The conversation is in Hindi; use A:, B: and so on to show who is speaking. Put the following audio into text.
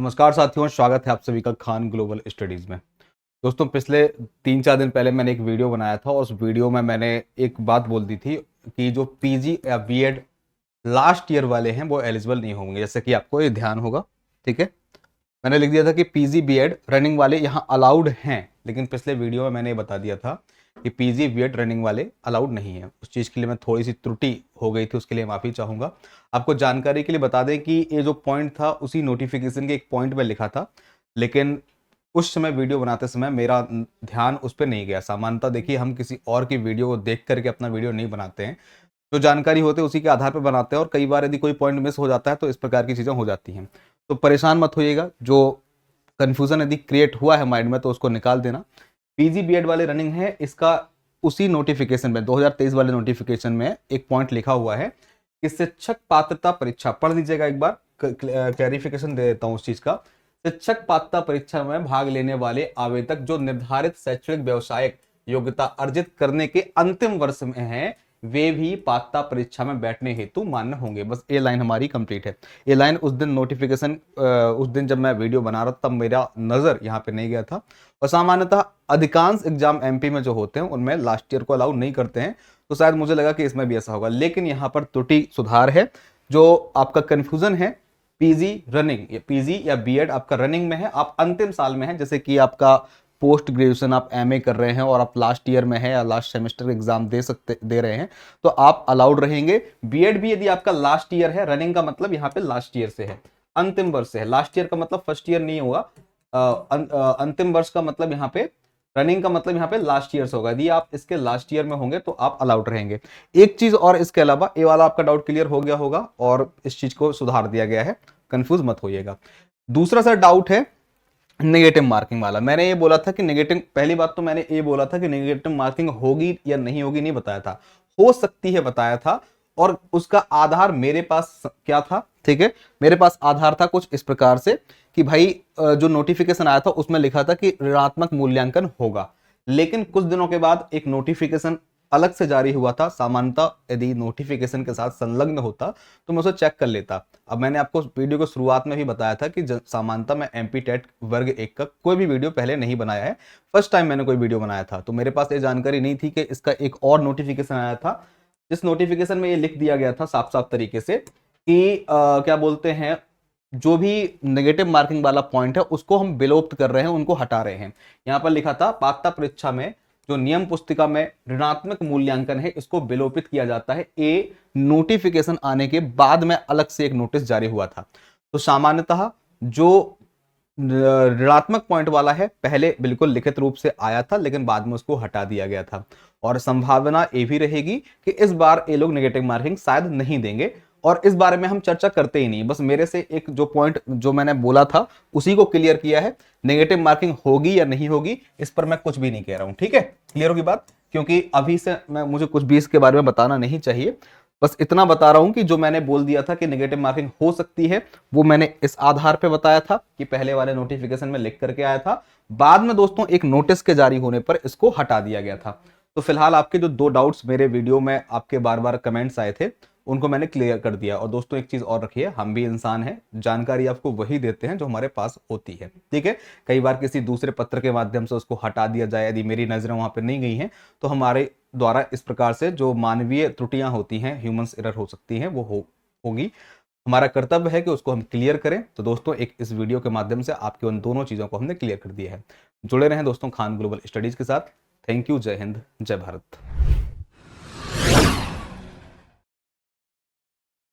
A: नमस्कार साथियों, स्वागत है आप सभी का खान ग्लोबल स्टडीज़ में। दोस्तों, पिछले 3-4 दिन पहले मैंने एक वीडियो बनाया था और उस वीडियो में मैंने एक बात बोल दी थी कि जो पीजी या बीएड लास्ट ईयर वाले हैं वो एलिजिबल नहीं होंगे। जैसे कि आपको ये ध्यान होगा, ठीक है। मैंने लिख दिया था कि पीजी बीएड रनिंग वाले यहाँ अलाउड हैं, लेकिन पिछले वीडियो में मैंने ये बता दिया था कि पीजी बीएड रनिंग वाले अलाउड नहीं है। उस चीज़ के लिए मैं थोड़ी सी त्रुटि हो गई थी, उसके लिए माफ़ी चाहूँगा। आपको जानकारी के लिए बता दें कि ये जो पॉइंट था उसी नोटिफिकेशन के एक पॉइंट में लिखा था, लेकिन उस समय वीडियो बनाते समय मेरा ध्यान उस पर नहीं गया। सामान्यतः देखिए, हम किसी और की वीडियो को देख करके अपना वीडियो नहीं बनाते हैं, जो जानकारी होते हैं उसी के आधार पर बनाते हैं, और कई बार यदि कोई पॉइंट मिस हो जाता है तो इस प्रकार की चीज़ें हो जाती हैं। तो परेशान मत होइएगा, जो कन्फ्यूजन यदि क्रिएट हुआ है माइंड में तो उसको निकाल देना। पीजी बीएड वाले रनिंग है, इसका उसी नोटिफिकेशन में 2023 वाले नोटिफिकेशन में एक पॉइंट लिखा हुआ है कि शिक्षक पात्रता परीक्षा, पढ़ लीजिएगा एक बार, क्लैरिफिकेशन दे देता हूं उस चीज का। शिक्षक पात्रता परीक्षा में भाग लेने वाले आवेदक जो निर्धारित शैक्षणिक व्यावसायिक योग्यता अर्जित करने के अंतिम वर्ष में हैं, वे भी पात्रता परीक्षा में बैठने हेतु मान्य होंगे। बस ये लाइन हमारी कंप्लीट है। ये लाइन उस दिन नोटिफिकेशन, उस दिन जब मैं वीडियो बना रहा था तब मेरा नजर यहाँ पे नहीं गया था। और सामान्यतः अधिकांश एग्जाम एमपी में जो होते हैं उनमें लास्ट ईयर को अलाउ नहीं करते हैं, तो शायद मुझे लगा कि इसमें भी ऐसा होगा, लेकिन यहाँ पर त्रुटि सुधार है। जो आपका कंफ्यूजन है, पीजी रनिंग, पीजी या बीएड आपका रनिंग में है, आप अंतिम साल में है, जैसे कि आपका पोस्ट ग्रेजुएशन आप एमए कर रहे हैं और आप लास्ट ईयर में है या लास्ट सेमेस्टर एग्जाम दे रहे हैं, तो आप अलाउड रहेंगे। बीएड भी यदि आपका लास्ट ईयर है, रनिंग का मतलब यहाँ पे लास्ट ईयर से है, अंतिम वर्ष से है। लास्ट ईयर का मतलब फर्स्ट ईयर नहीं होगा, अंतिम वर्ष का मतलब यहाँ पे, रनिंग का मतलब यहाँ पे लास्ट ईयर से होगा। यदि आप इसके लास्ट ईयर में होंगे तो आप अलाउड रहेंगे। एक चीज और इसके अलावा, ये वाला आपका डाउट क्लियर हो गया होगा और इस चीज को सुधार दिया गया है, कंफ्यूज मत होइएगा। दूसरा सर डाउट है नेगेटिव मार्किंग वाला। मैंने ये बोला था कि नेगेटिव, पहली बात तो मैंने ये बोला था कि नेगेटिव मार्किंग होगी या नहीं होगी नहीं बताया था, हो सकती है बताया था। और उसका आधार मेरे पास क्या था, ठीक है, मेरे पास आधार था कुछ इस प्रकार से कि भाई जो नोटिफिकेशन आया था उसमें लिखा था कि ऋणात्मक मूल्यांकन होगा, लेकिन कुछ दिनों के बाद एक नोटिफिकेशन अलग से जारी हुआ था। सामान्यतः यदि नोटिफिकेशन के साथ संलग्न होता तो मैं उसे चेक कर लेता। अब मैंने आपको वीडियो को शुरुआत में भी बताया था कि सामान्यतः मैं एमपी टेट वर्ग 1 का कोई भी वीडियो पहले नहीं बनाया है, फर्स्ट टाइम मैंने कोई वीडियो बनाया था, तो मेरे पास ये जानकारी नहीं थी कि इसका एक और नोटिफिकेशन आया था, जिस नोटिफिकेशन में ये लिख दिया गया था साफ साफ तरीके से कि क्या बोलते हैं, जो भी नेगेटिव मार्किंग वाला पॉइंट है उसको हम विलोप्त कर रहे हैं, उनको हटा रहे हैं। यहां पर लिखा था पात्रता परीक्षा में जो नियम पुस्तिका में ऋणात्मक मूल्यांकन है इसको विलोपित किया जाता है। ये नोटिफिकेशन आने के बाद में अलग से एक नोटिस जारी हुआ था। तो सामान्यतः जो ऋणात्मक पॉइंट वाला है पहले बिल्कुल लिखित रूप से आया था, लेकिन बाद में उसको हटा दिया गया था। और संभावना ये भी रहेगी कि इस बार ये लोग नेगेटिव मार्किंग शायद नहीं देंगे, और इस बारे में हम चर्चा करते ही नहीं। बस मेरे से एक जो पॉइंट जो मैंने बोला था उसी को क्लियर किया है। नेगेटिव मार्किंग होगी या नहीं होगी इस पर मैं कुछ भी नहीं कह रहा हूं, ठीक है, क्लियर होगी बात, क्योंकि अभी से मुझे कुछ भी इसके बारे में बताना नहीं चाहिए। बस इतना बता रहा हूं कि जो मैंने बोल दिया था कि नेगेटिव मार्किंग हो सकती है, वो मैंने इस आधार पे बताया था कि पहले वाले नोटिफिकेशन में लिख करके आया था, बाद में दोस्तों एक नोटिस के जारी होने पर इसको हटा दिया गया था। तो फिलहाल आपके जो 2 डाउट्स मेरे वीडियो में आपके बार बार कमेंट्स आए थे उनको मैंने क्लियर कर दिया। और दोस्तों एक चीज और रखिए, हम भी इंसान हैं, जानकारी आपको वही देते हैं जो हमारे पास होती है, ठीक है। कई बार किसी दूसरे पत्र के माध्यम से उसको हटा दिया जाए, यदि मेरी नजरें वहां पर नहीं गई हैं तो हमारे द्वारा इस प्रकार से जो मानवीय त्रुटियां होती हैं, ह्यूमंस एरर हो सकती हैं, वो होगी। हमारा कर्तव्य है कि उसको हम क्लियर करें। तो दोस्तों एक इस वीडियो के माध्यम से आपकी उन दोनों चीजों को हमने क्लियर कर दिया है। जुड़े रहें दोस्तों खान ग्लोबल स्टडीज के साथ। थैंक यू, जय हिंद, जय भारत।